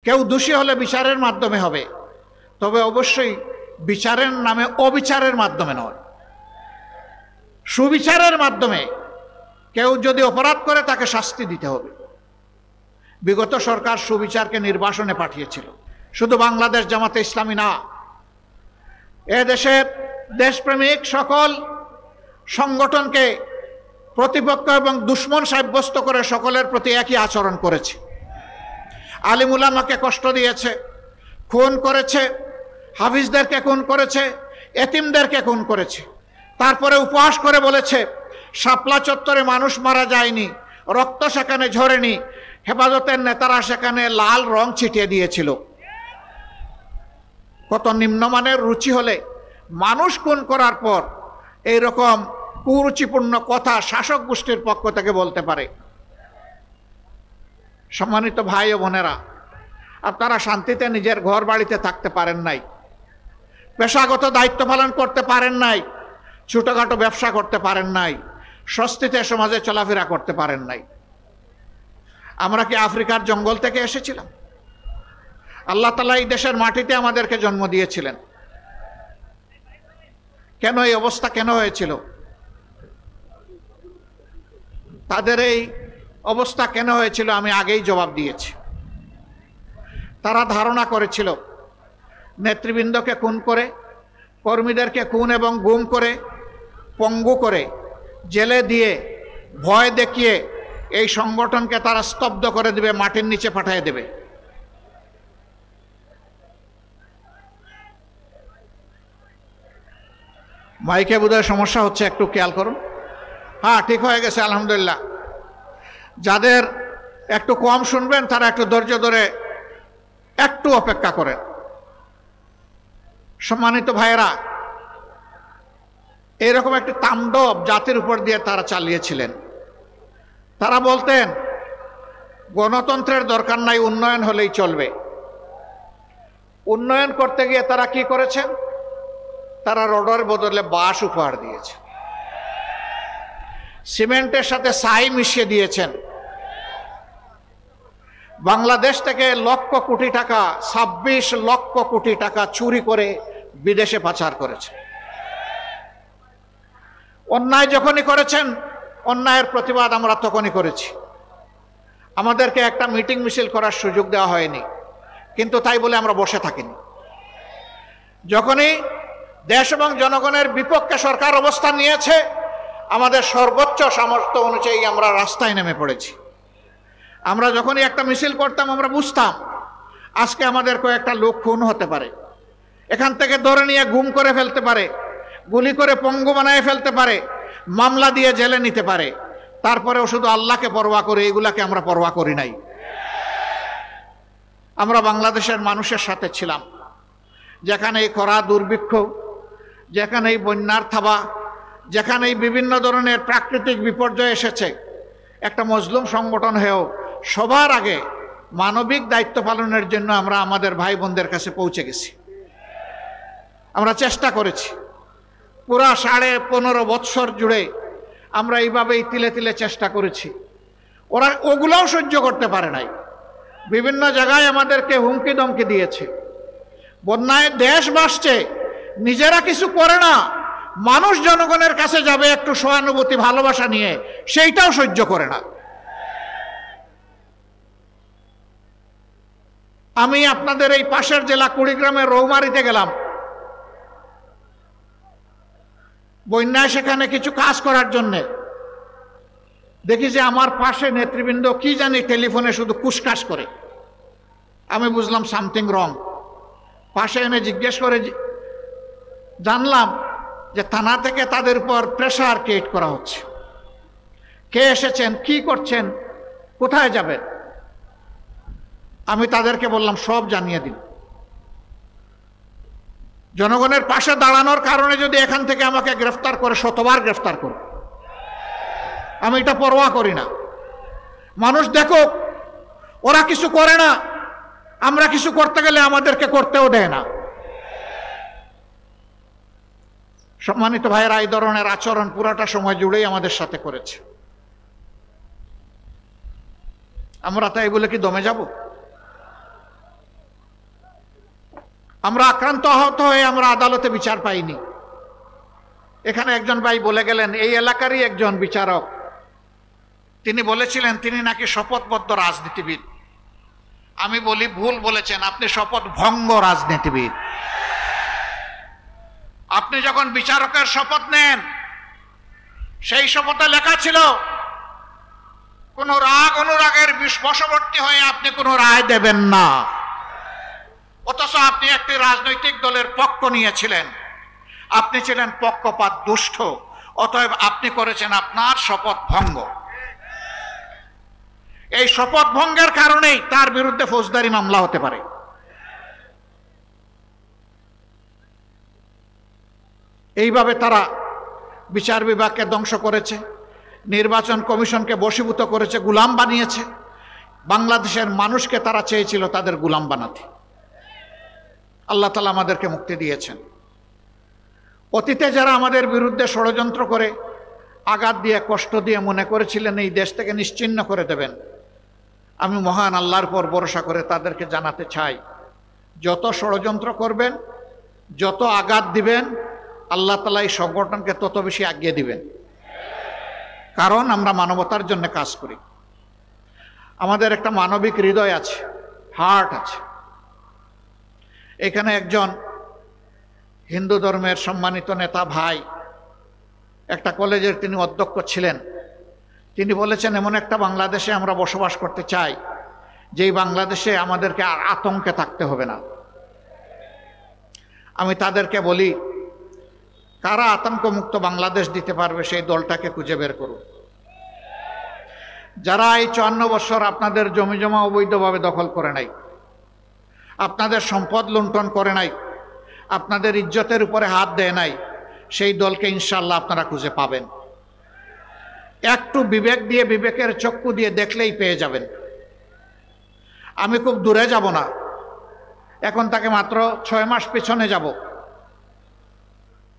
কেউ দোষী হলে বিচারের মাধ্যমে হবে, তবে অবশ্যই বিচারের নামে অবিচারের মাধ্যমে নয়, সুবিচারের মাধ্যমে। কেউ যদি অপরাধ করে তাকে শাস্তি দিতে হবে। বিগত সরকার সুবিচারকে নির্বাসনে পাঠিয়েছিল। শুধু বাংলাদেশ জামাতে ইসলামী না, এদেশের দেশপ্রেমিক সকল সংগঠনকে প্রতিপক্ষ এবং দুশ্মন সাব্যস্ত করে সকলের প্রতি একই আচরণ করেছে। আলিম উলামাকে কষ্ট দিয়েছে, খুন করেছে, হাফিজদেরকে খুন করেছে, এতিমদেরকে খুন করেছে। তারপরে উপহাস করে বলেছে শাপলা চত্বরে মানুষ মারা যায়নি, রক্ত সেখানে ঝরেনি, হেফাজতের নেতারা সেখানে লাল রং ছিটিয়ে দিয়েছিল। কত নিম্নমানের রুচি হলে মানুষ খুন করার পর এইরকম কুরুচিপূর্ণ কথা শাসক গোষ্ঠীর পক্ষ থেকে বলতে পারে? সম্মানিত ভাই ও বোনেরা, আপনারা শান্তিতে নিজের ঘর বাড়িতে থাকতে পারেন নাই, পেশাগত দায়িত্ব পালন করতে পারেন নাই, ছোটখাটো ব্যবসা করতে পারেন নাই, স্বস্তিতে সমাজে চলাফেরা করতে পারেন নাই। আমরা কি আফ্রিকার জঙ্গল থেকে এসেছিলাম? আল্লাহ তাআলা এই দেশের মাটিতে আমাদেরকে জন্ম দিয়েছিলেন। কেন এই অবস্থা কেন হয়েছিল? তাদের এই অবস্থা কেন হয়েছিল আমি আগেই জবাব দিয়েছি। তারা ধারণা করেছিল নেতৃবৃন্দকে খুন করে, কর্মীদেরকে খুন এবং গুম করে, পঙ্গু করে, জেলে দিয়ে, ভয় দেখিয়ে এই সংগঠনকে তারা স্তব্ধ করে দেবে, মাটির নিচে পাঠিয়ে দেবে। মাইকে বোধহয় সমস্যা হচ্ছে, একটু খেয়াল করুন। হ্যাঁ, ঠিক হয়ে গেছে আলহামদুলিল্লাহ। যাদের একটু কম শুনবেন তারা একটু ধৈর্য ধরে একটু অপেক্ষা করেন। সম্মানিত ভাইয়েরা, এরকম একটি তাণ্ডব জাতির উপর দিয়ে তারা চালিয়েছিলেন। তারা বলতেন গণতন্ত্রের দরকার নাই, উন্নয়ন হলেই চলবে। উন্নয়ন করতে গিয়ে তারা কি করেছেন? তারা রডের বদলে বাঁশ উপহার দিয়েছে, সিমেন্টের সাথে ছাই মিশিয়ে দিয়েছেন। বাংলাদেশ থেকে লক্ষ কোটি টাকা, 26 লক্ষ কোটি টাকা চুরি করে বিদেশে পাচার করেছে। অন্যায় যখনই করেছেন, অন্যায়ের প্রতিবাদ আমরা তখনই করেছি। আমাদেরকে একটা মিটিং মিছিল করার সুযোগ দেওয়া হয়নি, কিন্তু তাই বলে আমরা বসে থাকিনি। যখনই দেশ এবং জনগণের বিপক্ষে সরকার অবস্থান নিয়েছে, আমাদের সর্বোচ্চ সামর্থ্য অনুযায়ী আমরা রাস্তায় নেমে পড়েছি। আমরা যখনই একটা মিছিল করতাম, আমরা বুঝতাম আজকে আমাদের কয়েকটা লোক খুন হতে পারে, এখান থেকে ধরে নিয়ে গুম করে ফেলতে পারে, গুলি করে পঙ্গু বানায় ফেলতে পারে, মামলা দিয়ে জেলে নিতে পারে। তারপরেও শুধু আল্লাহকে পরোয়া করে, এগুলাকে আমরা পরোয়া করি নাই। আমরা বাংলাদেশের মানুষের সাথে ছিলাম। যেখানে এই খরা দুর্ভিক্ষ, যেখানে এই বন্যার থাবা, যেখানে এই বিভিন্ন ধরনের প্রাকৃতিক বিপর্যয় এসেছে, একটা মজলুম সংগঠন হয়েও সবার আগে মানবিক দায়িত্ব পালনের জন্য আমরা আমাদের ভাই বোনদের কাছে পৌঁছে গেছি। আমরা চেষ্টা করেছি পুরা 15.5 বৎসর জুড়ে, আমরা এইভাবেই তিলে তিলে চেষ্টা করেছি। ওরা ওগুলোও সহ্য করতে পারে নাই, বিভিন্ন জায়গায় আমাদেরকে হুমকি ধমকি দিয়েছে। বন্যায় দেশ ভাসছে, নিজেরা কিছু করে না, মানুষ জনগণের কাছে যাবে একটু সহানুভূতি ভালোবাসা নিয়ে, সেইটাও সহ্য করে না। আমি আপনাদের এই পাশের জেলা কুড়িগ্রামের রৌমারীতে গেলাম, বন্যায় সেখানে কিছু কাজ করার জন্যে। দেখি যে আমার পাশে নেতৃবৃন্দ কি জানি টেলিফোনে শুধু কুসকাস করে। আমি বুঝলাম সামথিং রং। পাশে এনে জিজ্ঞেস করে জানলাম যে থানা থেকে তাদের উপর প্রেশার ক্রিয়েট করা হচ্ছে। কে এসেছেন, কি করছেন, কোথায় যাবেন? আমি তাদেরকে বললাম সব জানিয়ে দিন। জনগণের পাশে দাঁড়ানোর কারণে যদি এখান থেকে আমাকে গ্রেফতার করে, শতবার গ্রেফতার করব, আমি এটা পরোয়া করি না। মানুষ দেখুক, ওরা কিছু করে না, আমরা কিছু করতে গেলে আমাদেরকে করতেও দেয় না। সম্মানিত ভাইয়েরা, এই ধরনের আচরণ পুরাটা সময় জুড়েই আমাদের সাথে করেছে। আমরা তাই বলে কি দমে যাব? আমরা আক্রান্ত আহত হয়ে আমরা আদালতে বিচার পাইনি। এখানে একজন ভাই বলে গেলেন, এই এলাকারই একজন বিচারক, তিনি বলেছিলেন তিনি নাকি শপথবদ্ধ রাজনীতিবিদ। আমি বলি ভুল বলেছেন, আপনি শপথ ভঙ্গ রাজনীতিবিদ। আপনি যখন বিচারকের শপথ নেন, সেই শপথে লেখা ছিল কোন রাগ অনুরাগের বশবর্তী হয়ে আপনি কোনো রায় দেবেন না। অথচ আপনি একটি রাজনৈতিক দলের পক্ষ নিয়েছিলেন, আপনি ছিলেন পক্ষপাত দুষ্ট, অতএব আপনি করেছেন আপনার শপথ ভঙ্গ। এই শপথ ভঙ্গের কারণেই তার বিরুদ্ধে ফৌজদারি মামলা হতে পারে। এইভাবে তারা বিচার বিভাগকে ধ্বংস করেছে, নির্বাচন কমিশনকে বশীভূত করেছে, গোলাম বানিয়েছে। বাংলাদেশের মানুষকে তারা চেয়েছিল তাদের গোলাম বানাতে। আল্লাহ তাআলা আমাদেরকে মুক্তি দিয়েছেন। অতীতে যারা আমাদের বিরুদ্ধে ষড়যন্ত্র করে আঘাত দিয়ে কষ্ট দিয়ে মনে করেছিলেন এই দেশ থেকে নিশ্চিহ্ন করে দেবেন, আমি মহান আল্লাহর পর ভরসা করে তাদেরকে জানাতে চাই, যত ষড়যন্ত্র করবেন, যত আঘাত দিবেন, আল্লাহ তাআলা এই সংগঠনকে তত বেশি আগিয়ে দিবেন। কারণ আমরা মানবতার জন্য কাজ করি। আমাদের একটা মানবিক হৃদয় আছে, হার্ট আছে। এখানে একজন হিন্দু ধর্মের সম্মানিত নেতা ভাই, একটা কলেজের তিনি অধ্যক্ষ ছিলেন, তিনি বলেছেন এমন একটা বাংলাদেশে আমরা বসবাস করতে চাই যেই বাংলাদেশে আমাদেরকে আর আতঙ্কে থাকতে হবে না। আমি তাদেরকে বলি, কারা আতঙ্কমুক্ত বাংলাদেশ দিতে পারবে সেই দলটাকে খুঁজে বের করুন। যারা এই 54 বছর আপনাদের জমিজমা অবৈধভাবে দখল করে নাই, আপনাদের সম্পদ লুণ্ঠন করে নাই, আপনাদের ইজ্জতের উপরে হাত দেয় নাই, সেই দলকে ইনশাআল্লাহ আপনারা খুঁজে পাবেন। একটু বিবেক দিয়ে, বিবেকের চক্ষু দিয়ে দেখলেই পেয়ে যাবেন। আমি খুব দূরে যাব না, এখন তাকে মাত্র 6 মাস পিছনে যাব।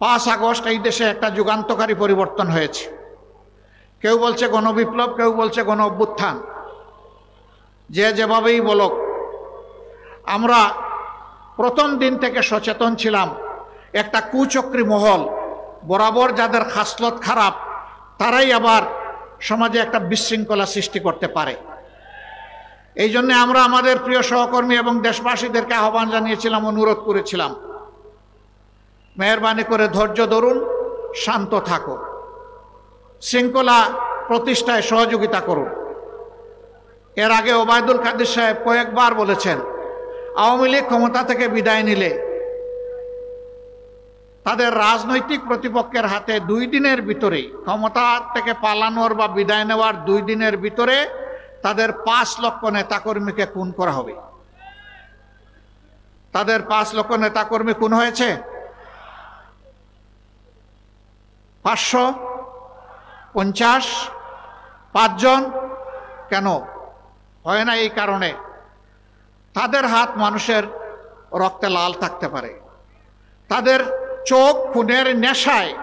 5 আগস্ট এই দেশে একটা যুগান্তকারী পরিবর্তন হয়েছে। কেউ বলছে গণবিপ্লব, কেউ বলছে গণ অভ্যুত্থান, যে যেভাবেই বলুক, আমরা প্রথম দিন থেকে সচেতন ছিলাম একটা কুচক্রী মহল, বরাবর যাদের খাসলত খারাপ, তারাই আবার সমাজে একটা বিশৃঙ্খলা সৃষ্টি করতে পারে। এই জন্য আমরা আমাদের প্রিয় সহকর্মী এবং দেশবাসীদেরকে আহ্বান জানিয়েছিলাম, অনুরোধ করেছিলাম, মেহরবানি করে ধৈর্য ধরুন, শান্ত থাকুন, শৃঙ্খলা প্রতিষ্ঠায় সহযোগিতা করুন। এর আগে ওবায়দুল কাদের সাহেব কয়েকবার বলেছেন, আওয়ামী লীগ ক্ষমতা থেকে বিদায় নিলে তাদের রাজনৈতিক প্রতিপক্ষের হাতে 2 দিনের ভিতরেই, ক্ষমতা থেকে পালানোর বা বিদায় নেওয়ার 2 দিনের ভিতরে তাদের 5 লক্ষ নেতাকর্মীকে খুন করা হবে। তাদের 5 লক্ষ নেতাকর্মী খুন হয়েছে? 550 5 জন। কেন হয় না? এই কারণে তাদের হাত মানুষের রক্তে লাল থাকতে পারে, তাদের চোখ খুনের নেশায়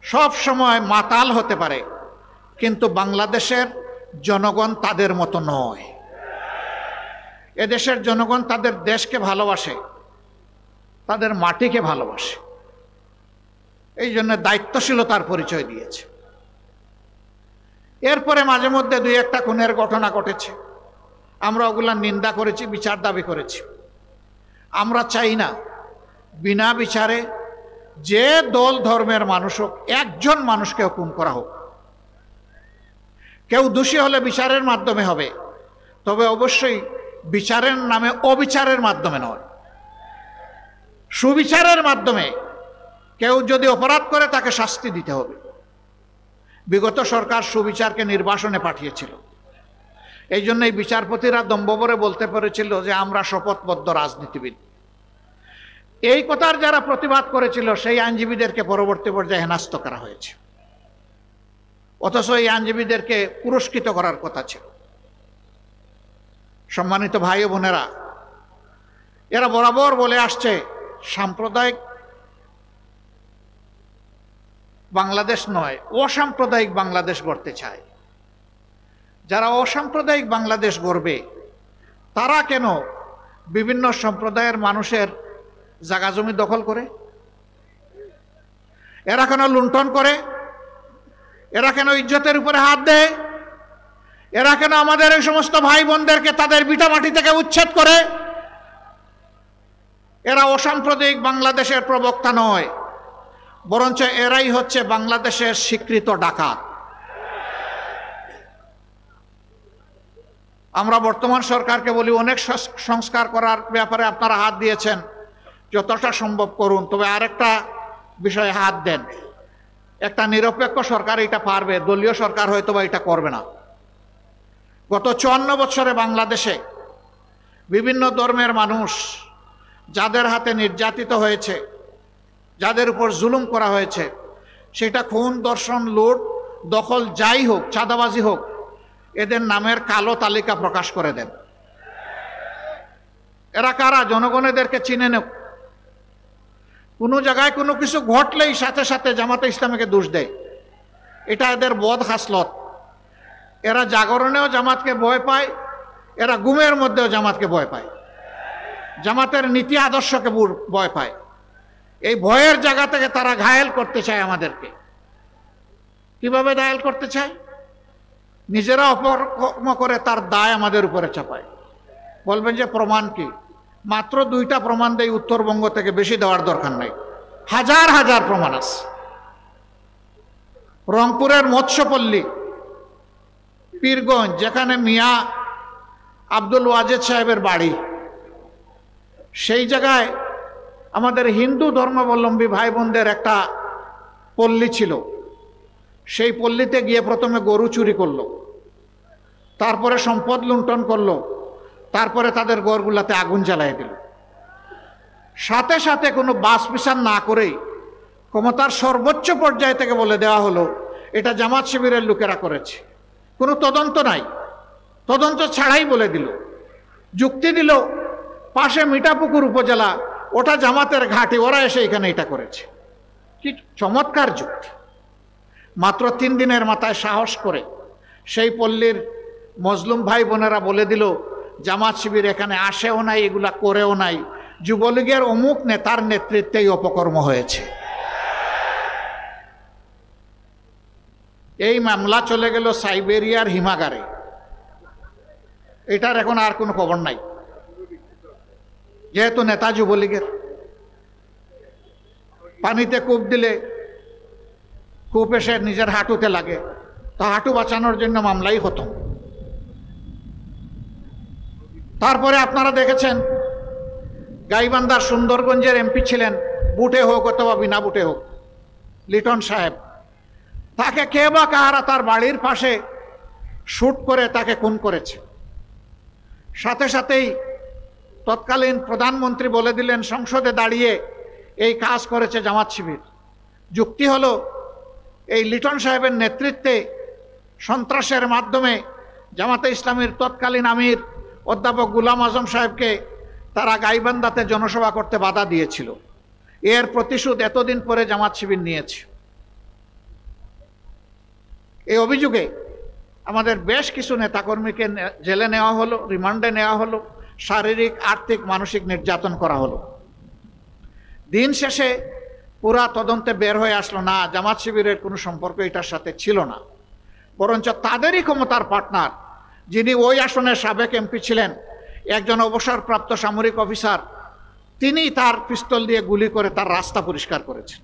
সব সময় মাতাল হতে পারে, কিন্তু বাংলাদেশের জনগণ তাদের মতো নয়। এদেশের জনগণ তাদের দেশকে ভালোবাসে, তাদের মাটিকে ভালোবাসে, এই জন্য দায়িত্বশীলতার পরিচয় দিয়েছে। এরপরে মাঝে মধ্যে 2-1টা খুনের ঘটনা ঘটেছে, আমরা ওগুলা নিন্দা করেছি, বিচার দাবি করেছি। আমরা চাই না বিনা বিচারে যে দল ধর্মের মানুষ হোক, একজন মানুষকে খুন করা হোক। কেউ দোষী হলে বিচারের মাধ্যমে হবে, তবে অবশ্যই বিচারের নামে অবিচারের মাধ্যমে নয়, সুবিচারের মাধ্যমে। কেউ যদি অপরাধ করে তাকে শাস্তি দিতে হবে। বিগত সরকার সুবিচারকে নির্বাসনে পাঠিয়েছিল, এই জন্য এই বিচারপতিরা দম্ভভরে বলতে পেরেছিল যে আমরা শপথবদ্ধ রাজনীতিবিদ। এই কথার যারা প্রতিবাদ করেছিল সেই আইনজীবীদেরকে পরবর্তী পর্যায়ে হেনস্থ করা হয়েছে, অথচ এই আইনজীবীদেরকে পুরস্কৃত করার কথা ছিল। সম্মানিত ভাই ও বোনেরা, এরা বরাবর বলে আসছে সাম্প্রদায়িক বাংলাদেশ নয়, অসাম্প্রদায়িক বাংলাদেশ গড়তে চায়। যারা অসাম্প্রদায়িক বাংলাদেশ গড়বে, তারা কেন বিভিন্ন সম্প্রদায়ের মানুষের জায়গা জমি দখল করে? এরা কেন লুণ্ঠন করে? এরা কেন ইজ্জতের উপরে হাত দেয়? এরা কেন আমাদের এই সমস্ত ভাই বোনদেরকে তাদের ভিটামাটি থেকে উচ্ছেদ করে? এরা অসাম্প্রদায়িক বাংলাদেশের প্রবক্তা নয়, বরঞ্চ এরাই হচ্ছে বাংলাদেশের স্বীকৃত ডাকাত। আমরা বর্তমান সরকারকে বলি, অনেক সংস্কার করার ব্যাপারে আপনারা হাত দিয়েছেন, যতটা সম্ভব করুন, তবে আরেকটা বিষয়ে হাত দেন। একটা নিরপেক্ষ সরকার এটা পারবে, দলীয় সরকার হয়তো বা এটা করবে না। গত 54 বছরে বাংলাদেশে বিভিন্ন ধর্মের মানুষ যাদের হাতে নির্যাতিত হয়েছে, যাদের উপর জুলুম করা হয়েছে, সেটা খুন, ধর্ষণ, লুট, দখল যাই হোক, চাঁদাবাজি হোক, এদের নামের কালো তালিকা প্রকাশ করে দেন। এরা কারা? জনগণ এদেরকে চিনে নেব। কোনো জায়গায় কোনো কিছু ঘটলেই সাথে সাথে জামাতে ইসলামীকে দোষ দেয়, এটা এদের বদ হাসলত। এরা জাগরণেও জামাতকে ভয় পায়, এরা গুমের মধ্যেও জামাতকে ভয় পায়, জামাতের নীতি আদর্শকে ভয় পায়। এই ভয়ের জায়গা থেকে তারা ঘায়েল করতে চায় আমাদেরকে। কিভাবে ঘায়েল করতে চায়? নিজেরা অপকর্ম করে তার দায় আমাদের উপরে চাপায়। বলবেন যে প্রমাণ কি? মাত্র 2টা প্রমাণ দেয় উত্তরবঙ্গ থেকে, বেশি দেওয়ার দরকার নাই। হাজার হাজার প্রমাণ আছে। রংপুরের মৎস্যপল্লী, পীরগঞ্জ, যেখানে মিয়া আব্দুল ওয়াজেদ সাহেবের বাড়ি, সেই জায়গায় আমাদের হিন্দু ধর্মাবলম্বী ভাই বোনদের একটা পল্লী ছিল। সেই পল্লীতে গিয়ে প্রথমে গরু চুরি করলো, তারপরে সম্পদ লুণ্ঠন করলো, তারপরে তাদের ঘরগুলাতে আগুন জ্বালিয়ে দিল। সাথে সাথে কোনো বাস বিচার না করেই ক্ষমতার সর্বোচ্চ পর্যায় থেকে বলে দেওয়া হলো এটা জামাত শিবিরের লোকেরা করেছে। কোনো তদন্ত নাই, তদন্ত ছাড়াই বলে দিল। যুক্তি দিল পাশে মিঠাপুকুর উপজেলা, ওটা জামাতের ঘাঁটি, ওরা এসে এখানে এটা করেছে। কি চমৎকার যুক্তি! মাত্র 3 দিনের মাথায় সাহস করে সেই পল্লীর মজলুম ভাই বোনেরা বলে দিল জামাত শিবির এখানে আসেও নাই, এগুলা করেও নাই, যুবলীগের অমুক নেতার নেতৃত্বেই অপকর্ম হয়েছে। এই মামলা চলে গেল সাইবেরিয়ার হিমাগারে। এটার এখন আর কোনো খবর নাই, যেহেতু নেতা যুবলীগের। পানিতে কূপ দিলে কূপ এসে নিজের হাঁটুতে লাগে, তো হাঁটু বাঁচানোর জন্য মামলাই হতো। তারপরে আপনারা দেখেছেন গাইবান্ধার সুন্দরগঞ্জের এমপি ছিলেন, বুটে হোক অথবা বিনা বুটে হোক, লিটন সাহেব। তাকে কে বা কাহারা তার বাড়ির পাশে শুট করে তাকে খুন করেছে। সাথে সাথেই তৎকালীন প্রধানমন্ত্রী বলে দিলেন সংসদে দাঁড়িয়ে এই কাজ করেছে জামাত শিবির। যুক্তি হলো এই লিটন সাহেবের নেতৃত্বে সন্ত্রাসের মাধ্যমে জামাতে ইসলামীর তৎকালীন আমির অধ্যাপক গুলাম আজম সাহেবকে তারা গাইবান্ধাতে জনসভা করতে বাধা দিয়েছিল। এর প্রতিশোধ এতদিন পরে জামাত শিবির নিয়েছে। এই অভিযোগে আমাদের বেশ কিছু নেতাকর্মীকে জেলে নেওয়া হলো, রিমান্ডে নেওয়া হলো, শারীরিক, আর্থিক, মানসিক নির্যাতন করা হলো। দিন শেষে পুরা তদন্তে বের হয়ে আসলো না জামাত শিবিরের কোনো সম্পর্ক এটার সাথে ছিল না, বরঞ্চ তাদেরই ক্ষমতার পার্টনার, যিনি ওই আসনের সাবেক এমপি ছিলেন, একজন অবসরপ্রাপ্ত সামরিক অফিসার, তিনি তার পিস্তল দিয়ে গুলি করে তার রাস্তা পরিষ্কার করেছেন।